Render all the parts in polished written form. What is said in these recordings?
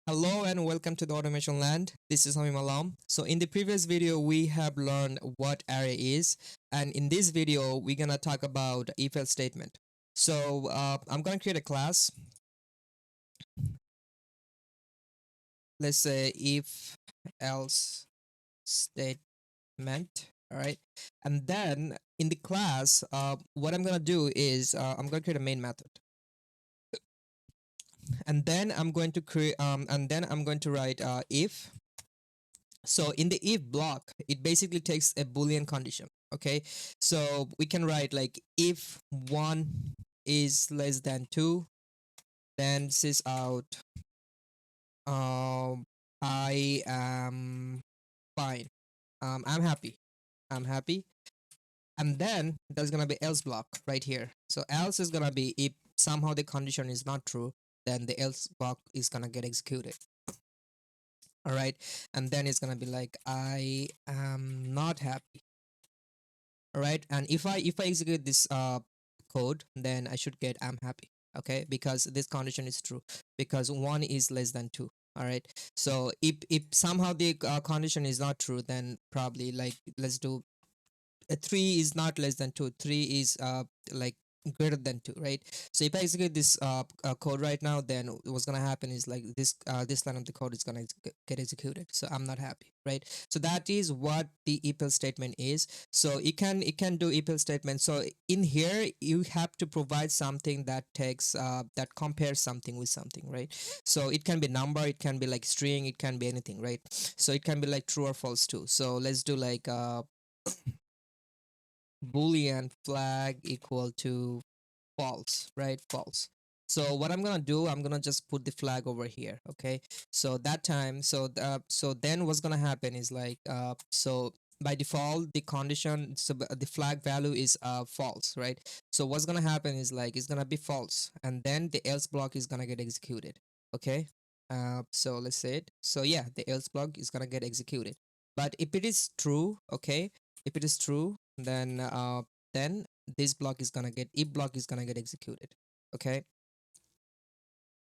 Hello and welcome to the automation land. This is Hamim Alam. So in the previous video, we have learned what array is. And in this video, we're going to talk about if-else statement. So I'm going to create a class. Let's say if else statement. All right. And then in the class, what I'm going to do is I'm going to create a main method. And then I'm going to create, write if. So in the if block, it basically takes a boolean condition. Okay, so we can write like if 1 is less than 2, then sys out I am fine, I'm happy, I'm happy. And then there's gonna be else block right here. So else is gonna be if somehow the condition is not true, then the else block is gonna get executed. All right, and then it's gonna be like I am not happy. All right, and if I execute this code, then I should get I'm happy. Okay, because this condition is true, because 1 is less than 2. All right, so if somehow the condition is not true, then probably like let's do 3 is not less than 2, 3 is like greater than 2, right? So if I execute this code right now, then what's gonna happen is like this line of the code is gonna get executed. So I'm not happy, right? So that is what the if-else statement is. So it can do if-else statement. So in here you have to provide something that takes that compares something with something, right? So it can be number, it can be like string, it can be anything, right? So it can be like true or false too. So let's do like boolean flag equal to false, right? False. So what I'm gonna do, I'm gonna just put the flag over here. Okay, so that time, so then what's gonna happen is like so by default the condition, so the flag value is false, right? So what's gonna happen is like it's gonna be false, and then the else block is gonna get executed. Okay, so let's say it. So yeah, the else block is gonna get executed. But if it is true, okay, if it is true, then this block is gonna get if block is gonna get executed. Okay,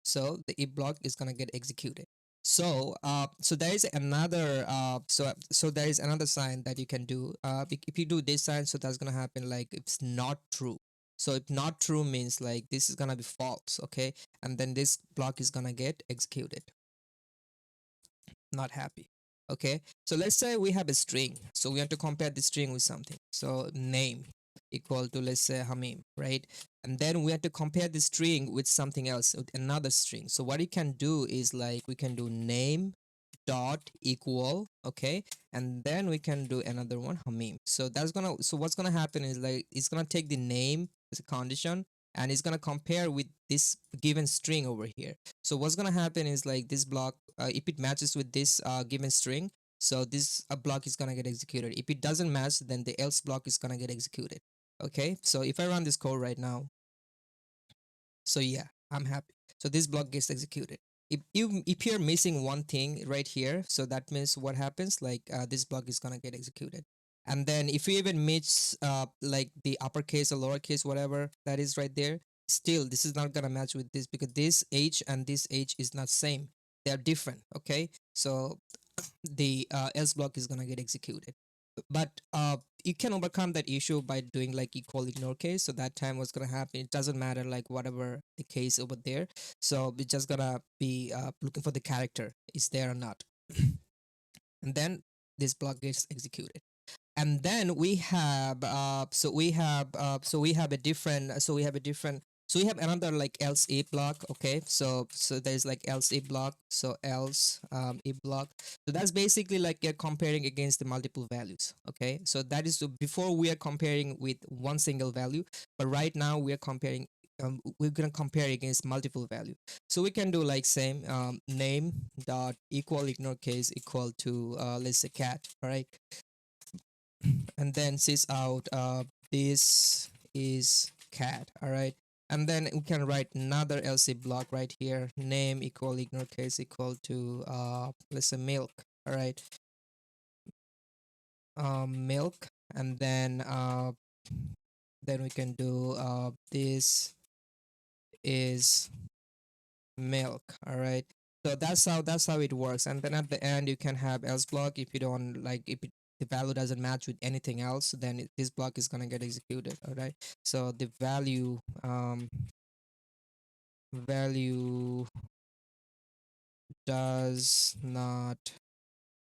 so the if block is gonna get executed. So there is another so there is another sign that you can do. If you do this sign, so that's gonna happen like it's not true. So if not true means like this is gonna be false. Okay, and then this block is gonna get executed. Not happy. Okay, so let's say we have a string, so we want to compare the string with something. So name equal to, let's say, Hamim, right? And then we have to compare the string with something else, with another string. So what you can do is like we can do name dot equal, okay, and then we can do another one, Hamim. So that's gonna, so what's gonna happen is like it's gonna take the name as a condition, and it's gonna compare with this given string over here. So what's gonna happen is like this block, if it matches with this given string, so this block is gonna get executed. If it doesn't match, then the else block is gonna get executed. Okay, so if I run this code right now, so yeah, I'm happy. So this block gets executed. If you're missing one thing right here, so that means what happens, like this block is gonna get executed. And then if you even mix like the uppercase or lowercase, whatever that is right there, still this is not gonna match with this, because this h and this h is not same. They're different. Okay, so the else block is gonna get executed. But you can overcome that issue by doing like equal ignore case. So that time what's gonna happen, it doesn't matter like whatever the case over there. So we're just gonna be looking for the character is there or not. And then this block gets executed. And then we have we have a different, so we have another like else if block. Okay, so there's like else if block, so else if block. So that's basically like you're comparing against the multiple values. Okay, so that is, so before we are comparing with one single value, but right now we are comparing, we're gonna compare against multiple value. So we can do like same, name dot equal ignore case equal to let's say cat. All right, and then sys out this is cat. All right, and then we can write another else block right here, name equal ignore case equal to let's say milk. All right, milk. And then we can do this is milk. All right, So that's how it works. And then at the end you can have else block. If you don't like, if the value doesn't match with anything else, then this block is gonna get executed. All right. So the value does not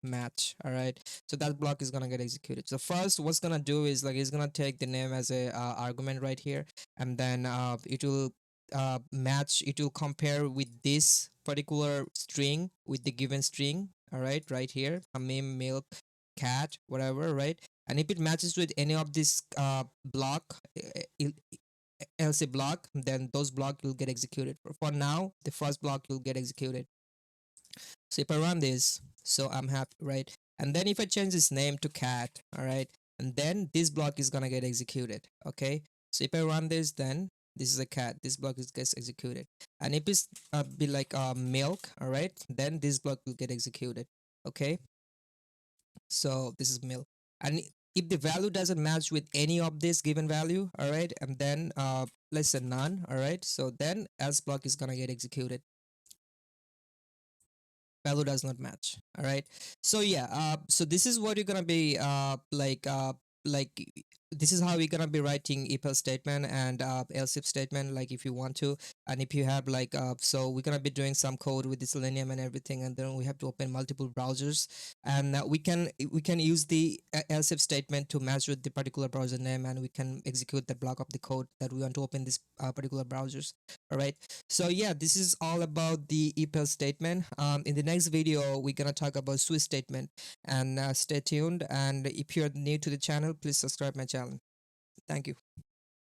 match. All right, so that block is gonna get executed. So first what's gonna do is like it's gonna take the name as a argument right here, and then it will match, it will compare with this particular string with the given string. All right here, a meme, milk, cat, whatever, right? And if it matches with any of this block, else a block, then those block will get executed. For now, the first block will get executed. So if I run this, so I'm happy, right? And then if I change this name to cat, all right, and then this block is gonna get executed. Okay, so if I run this, then this is a cat, this block is gets executed. And if it's be like milk, all right, then this block will get executed. Okay, so this is milk. And if the value doesn't match with any of this given value, all right, and then let's say none, all right, so then else block is gonna get executed. Value does not match. All right, so yeah, so this is what you're gonna be like this is how you're gonna be writing if else statement and else if statement, like if you want to. And if you have like so we're gonna be doing some code with the Selenium and everything, and then we have to open multiple browsers. And we can use the else if statement to match with the particular browser name, and we can execute the block of the code that we want to open this particular browsers. All right, so yeah, this is all about the if else statement. In the next video, we're gonna talk about switch statement, and stay tuned. And if you're new to the channel, please subscribe my channel. Thank you.